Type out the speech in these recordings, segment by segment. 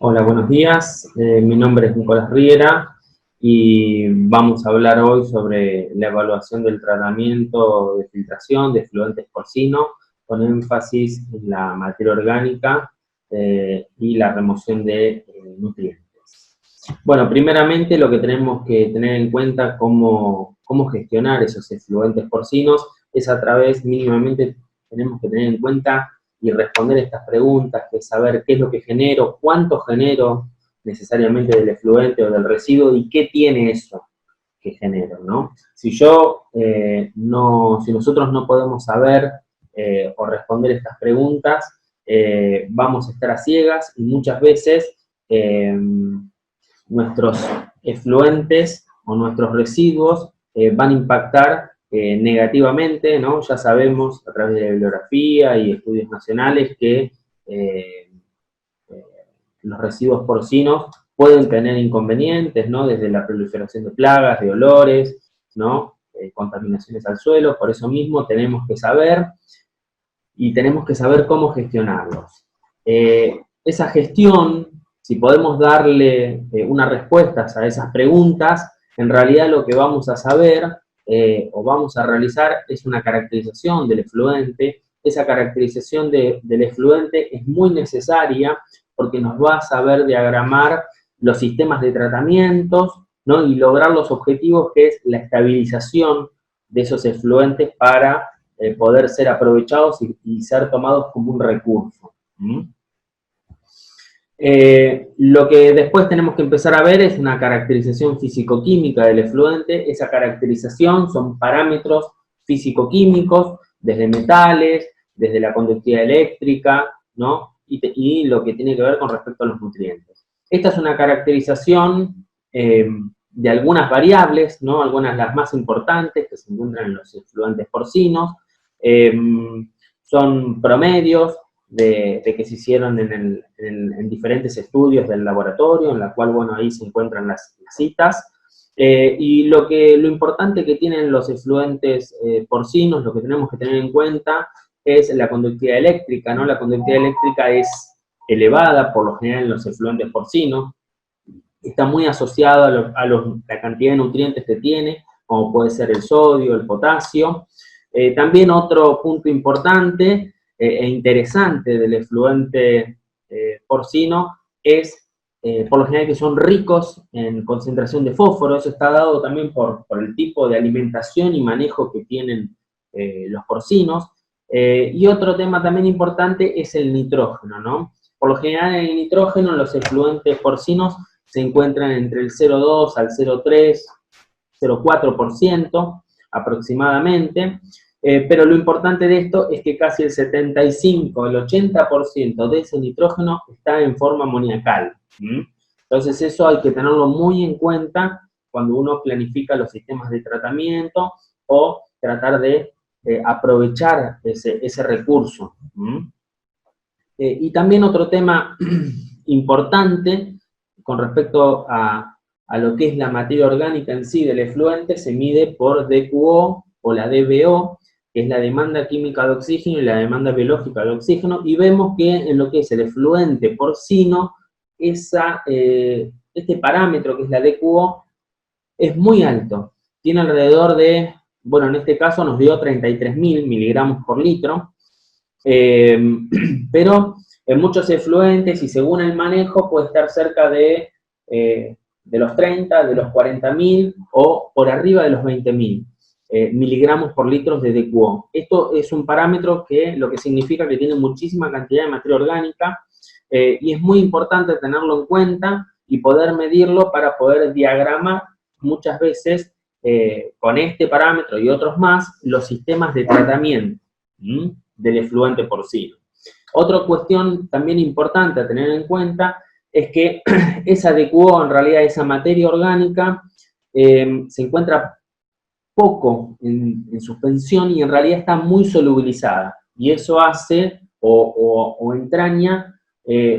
Hola, buenos días. Mi nombre es Nicolás Riera y vamos a hablar hoy sobre la evaluación del tratamiento de filtración de efluentes porcinos con énfasis en la materia orgánica y la remoción de nutrientes. Bueno, primeramente lo que tenemos que tener en cuenta cómo gestionar esos efluentes porcinos es a través, mínimamente tenemos que tener en cuenta y responder estas preguntas, que es saber qué es lo que genero, cuánto genero necesariamente del efluente o del residuo y qué tiene eso que genero, ¿no? Si nosotros no podemos saber o responder estas preguntas, vamos a estar a ciegas y muchas veces nuestros efluentes o nuestros residuos van a impactar negativamente, ¿no? Ya sabemos a través de la bibliografía y estudios nacionales que los residuos porcinos pueden tener inconvenientes, ¿no? Desde la proliferación de plagas, de olores, ¿no? Contaminaciones al suelo. Por eso mismo tenemos que saber cómo gestionarlos. Esa gestión, si podemos darle unas respuestas a esas preguntas, en realidad lo que vamos a saber o vamos a realizar es una caracterización del efluente. Esa caracterización del efluente es muy necesaria porque nos va a saber diagramar los sistemas de tratamientos, ¿no? Y lograr los objetivos que es la estabilización de esos efluentes para poder ser aprovechados y ser tomados como un recurso. Lo que después tenemos que empezar a ver es una caracterización físico-química del efluente. Esa caracterización son parámetros físico-químicos, desde metales, desde la conductividad eléctrica, ¿no? Y lo que tiene que ver con respecto a los nutrientes. Esta es una caracterización de algunas variables, ¿no? Algunas de las más importantes que se encuentran en los efluentes porcinos. Son promedios de que se hicieron en diferentes estudios del laboratorio, en la cual, bueno, ahí se encuentran las citas. Y lo importante que tienen los efluentes porcinos, lo que tenemos que tener en cuenta es la conductividad eléctrica, ¿no? La conductividad eléctrica es elevada por lo general en los efluentes porcinos, está muy asociado a la cantidad de nutrientes que tiene, como puede ser el sodio, el potasio. También otro punto importante e interesante del efluente porcino es, por lo general, que son ricos en concentración de fósforo. Eso está dado también por el tipo de alimentación y manejo que tienen los porcinos. Y otro tema también importante es el nitrógeno, ¿no? Por lo general, el nitrógeno en los efluentes porcinos se encuentran entre el 0,2 al 0,3, 0,4% aproximadamente, pero lo importante de esto es que casi el 75, el 80% de ese nitrógeno está en forma amoniacal. Entonces eso hay que tenerlo muy en cuenta cuando uno planifica los sistemas de tratamiento o tratar de aprovechar ese recurso. Y también otro tema importante con respecto a lo que es la materia orgánica en sí del efluente, se mide por DQO o la DBO, que es la demanda química de oxígeno y la demanda biológica de oxígeno, y vemos que en lo que es el efluente porcino, este parámetro que es la DQO es muy alto. Tiene alrededor de, bueno, en este caso nos dio 33.000 miligramos por litro, pero en muchos efluentes y según el manejo puede estar cerca de los 30, de los 40.000 o por arriba de los 20.000 miligramos por litro de DQO. Esto es un parámetro que lo que significa que tiene muchísima cantidad de materia orgánica y es muy importante tenerlo en cuenta y poder medirlo para poder diagramar muchas veces con este parámetro y otros más los sistemas de tratamiento del efluente porcino. Otra cuestión también importante a tener en cuenta es que esa DQO, en realidad esa materia orgánica, se encuentra poco en suspensión y en realidad está muy solubilizada. Y eso hace o entraña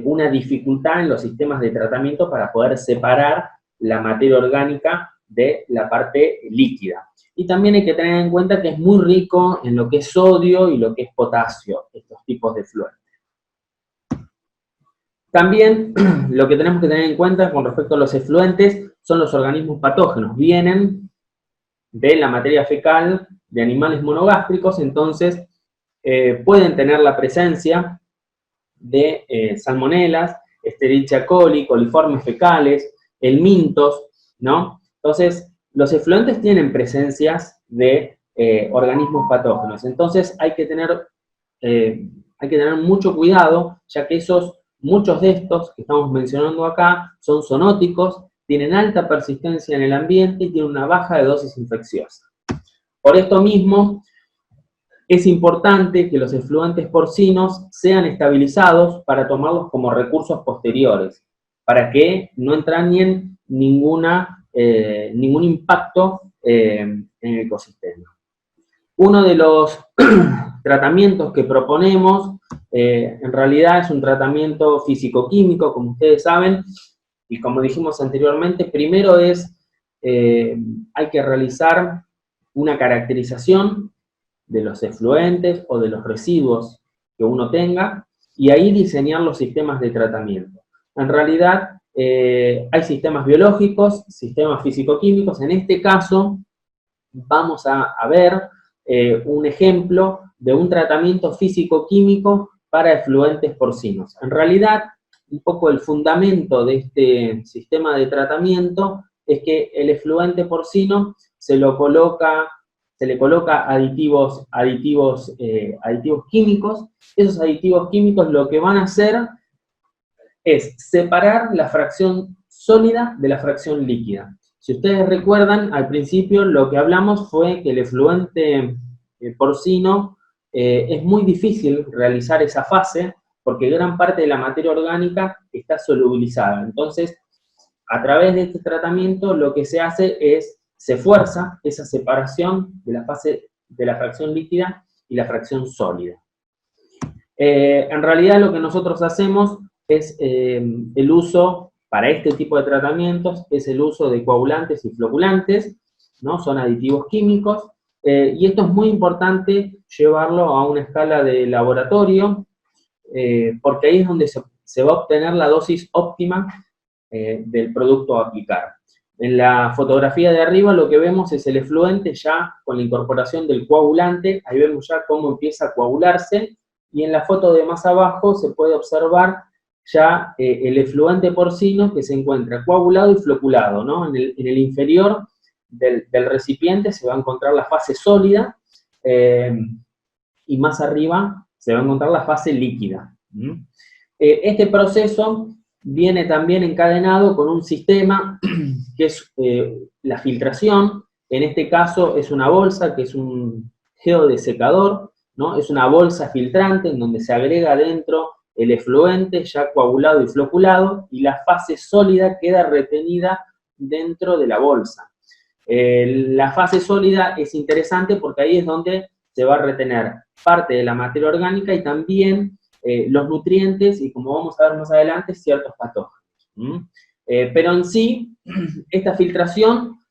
una dificultad en los sistemas de tratamiento para poder separar la materia orgánica de la parte líquida. Y también hay que tener en cuenta que es muy rico en lo que es sodio y lo que es potasio, estos tipos de efluentes. También lo que tenemos que tener en cuenta con respecto a los efluentes son los organismos patógenos. Vienen de la materia fecal de animales monogástricos, entonces pueden tener la presencia de salmonelas, Escherichia coli, coliformes fecales, helmintos, ¿no? Entonces, los efluentes tienen presencias de organismos patógenos. Entonces, hay que tener mucho cuidado, ya que muchos de estos que estamos mencionando acá son zoonóticos, tienen alta persistencia en el ambiente y tienen una baja de dosis infecciosa. Por esto mismo, es importante que los efluentes porcinos sean estabilizados para tomarlos como recursos posteriores, para que no entrañen ningún impacto en el ecosistema. Uno de los tratamientos que proponemos, en realidad es un tratamiento físico-químico, como ustedes saben, y como dijimos anteriormente, primero hay que realizar una caracterización de los efluentes o de los residuos que uno tenga, y ahí diseñar los sistemas de tratamiento. En realidad, hay sistemas biológicos, sistemas físico-químicos. En este caso, vamos a ver un ejemplo de un tratamiento físico-químico para efluentes porcinos. En realidad, un poco el fundamento de este sistema de tratamiento es que el efluente porcino se le coloca aditivos químicos. Esos aditivos químicos lo que van a hacer es separar la fracción sólida de la fracción líquida. Si ustedes recuerdan, al principio lo que hablamos fue que el efluente porcino es muy difícil realizar esa fase porque gran parte de la materia orgánica está solubilizada. Entonces, a través de este tratamiento lo que se hace es, se fuerza esa separación de la fase de la fracción líquida y la fracción sólida. En realidad lo que nosotros hacemos es el uso, para este tipo de tratamientos, es el uso de coagulantes y floculantes, ¿no? Son aditivos químicos, y esto es muy importante llevarlo a una escala de laboratorio, porque ahí es donde se va a obtener la dosis óptima del producto a aplicar. En la fotografía de arriba lo que vemos es el efluente ya con la incorporación del coagulante, ahí vemos ya cómo empieza a coagularse, y en la foto de más abajo se puede observar ya el efluente porcino que se encuentra coagulado y floculado, ¿no? En el inferior del recipiente se va a encontrar la fase sólida, y más arriba se va a encontrar la fase líquida. Este proceso viene también encadenado con un sistema que es la filtración. En este caso es una bolsa que es un geodesecador, ¿no? Es una bolsa filtrante en donde se agrega dentro el efluente ya coagulado y floculado, y la fase sólida queda retenida dentro de la bolsa. La fase sólida es interesante porque ahí es donde se va a retener parte de la materia orgánica y también los nutrientes, y como vamos a ver más adelante, ciertos patógenos. Pero en sí, esta filtración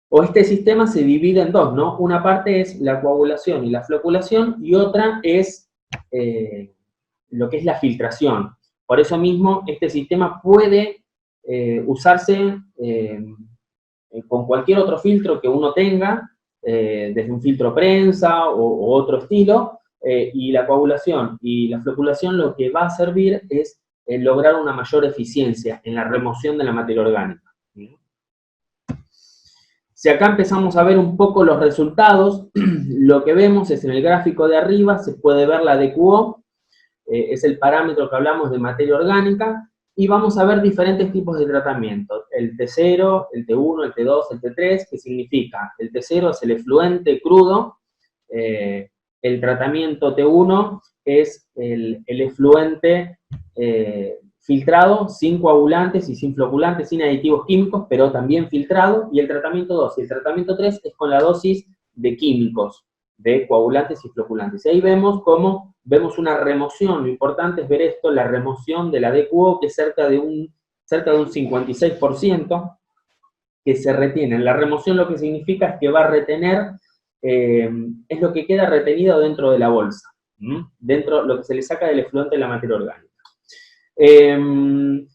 o este sistema se divide en dos, ¿no? Una parte es la coagulación y la floculación, y otra es lo que es la filtración. Por eso mismo, este sistema puede usarse con cualquier otro filtro que uno tenga, desde un filtro prensa o otro estilo, y la coagulación y la floculación lo que va a servir es lograr una mayor eficiencia en la remoción de la materia orgánica. Si acá empezamos a ver un poco los resultados, lo que vemos es en el gráfico de arriba, se puede ver la DQO, es el parámetro que hablamos de materia orgánica, y vamos a ver diferentes tipos de tratamientos, el T0, el T1, el T2, el T3, que significa, el T0 es el efluente crudo, el tratamiento T1 es el efluente filtrado, sin coagulantes y sin floculantes, sin aditivos químicos, pero también filtrado, y el tratamiento 2 y el tratamiento 3 es con la dosis de químicos, de coagulantes y floculantes. Y ahí vemos cómo vemos una remoción, lo importante es ver esto, la remoción de la DQO, que es cerca de un 56%, que se retiene. La remoción lo que significa es que va a retener, es lo que queda retenido dentro de la bolsa, dentro lo que se le saca del efluente de la materia orgánica. En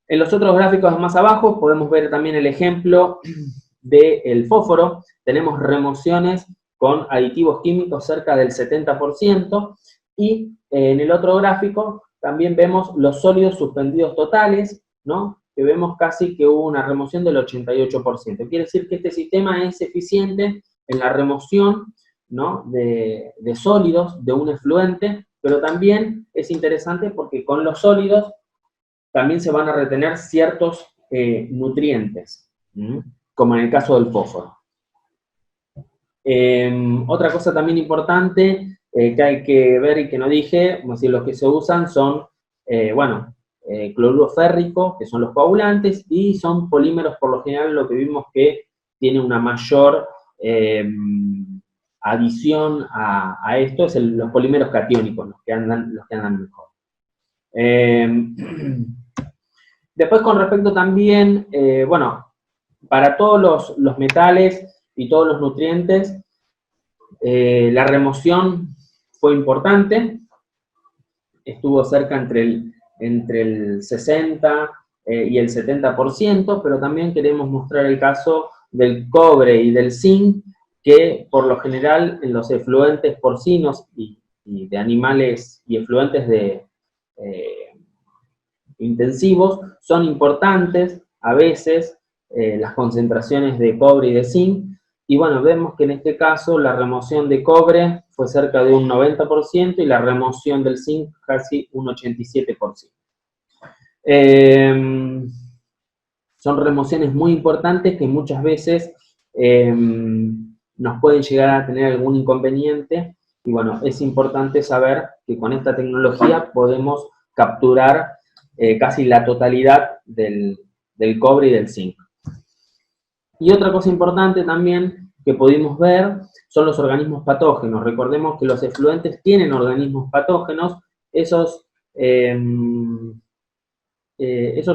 los otros gráficos más abajo podemos ver también el ejemplo del fósforo. Tenemos remociones con aditivos químicos cerca del 70%, y en el otro gráfico también vemos los sólidos suspendidos totales, ¿no? Que vemos casi que hubo una remoción del 88%. Quiere decir que este sistema es eficiente en la remoción, ¿no?, de sólidos de un efluente, pero también es interesante porque con los sólidos también se van a retener ciertos nutrientes, como en el caso del fósforo. Otra cosa también importante que hay que ver y que no dije, como decir, los que se usan son, cloruro férrico, que son los coagulantes, y son polímeros por lo general, lo que vimos que tiene una mayor adición a esto, es los polímeros catiónicos, los que andan mejor. Después, con respecto también, para todos los metales y todos los nutrientes, la remoción fue importante, estuvo cerca entre el 60 y el 70%, pero también queremos mostrar el caso del cobre y del zinc, que por lo general en los efluentes porcinos y de animales y efluentes intensivos son importantes a veces las concentraciones de cobre y de zinc, y bueno, vemos que en este caso la remoción de cobre fue cerca de un 90% y la remoción del zinc casi un 87%. Son remociones muy importantes que muchas veces nos pueden llegar a tener algún inconveniente, y bueno, es importante saber que con esta tecnología podemos capturar casi la totalidad del cobre y del zinc. Y otra cosa importante también que pudimos ver son los organismos patógenos. Recordemos que los efluentes tienen organismos patógenos. Esos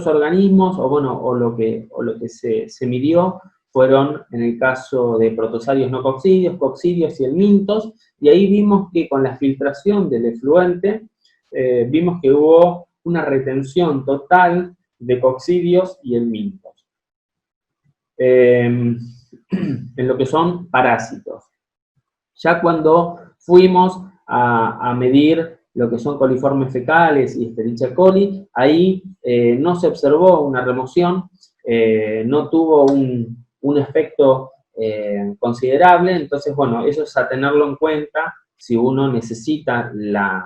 organismos, o lo que se midió, fueron en el caso de protozarios no coccidios, coccidios y helmintos, y ahí vimos que con la filtración del efluente, vimos que hubo una retención total de coccidios y helmintos. En lo que son parásitos. Ya cuando fuimos a medir lo que son coliformes fecales y Escherichia coli, ahí no se observó una remoción, no tuvo un efecto considerable. Entonces, bueno, eso es a tenerlo en cuenta si uno necesita la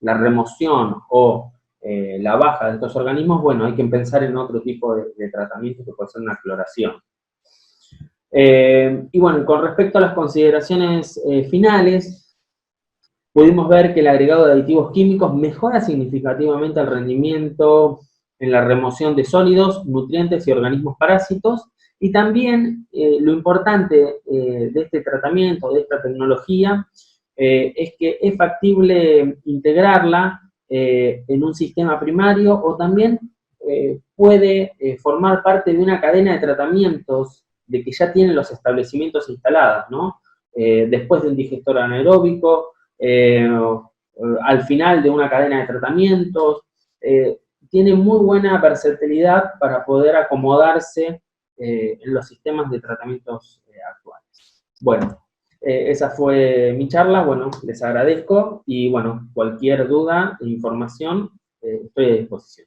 remoción o la baja de estos organismos. Bueno, hay que pensar en otro tipo de tratamiento que puede ser una cloración. Y bueno, con respecto a las consideraciones finales, pudimos ver que el agregado de aditivos químicos mejora significativamente el rendimiento en la remoción de sólidos, nutrientes y organismos parásitos, y también lo importante de este tratamiento, de esta tecnología, es que es factible integrarla en un sistema primario, o también puede formar parte de una cadena de tratamientos de que ya tienen los establecimientos instalados, ¿no? Después de un digestor anaeróbico, al final de una cadena de tratamientos, tiene muy buena versatilidad para poder acomodarse en los sistemas de tratamientos actuales. Bueno, esa fue mi charla. Bueno, les agradezco, y bueno, cualquier duda e información estoy a disposición.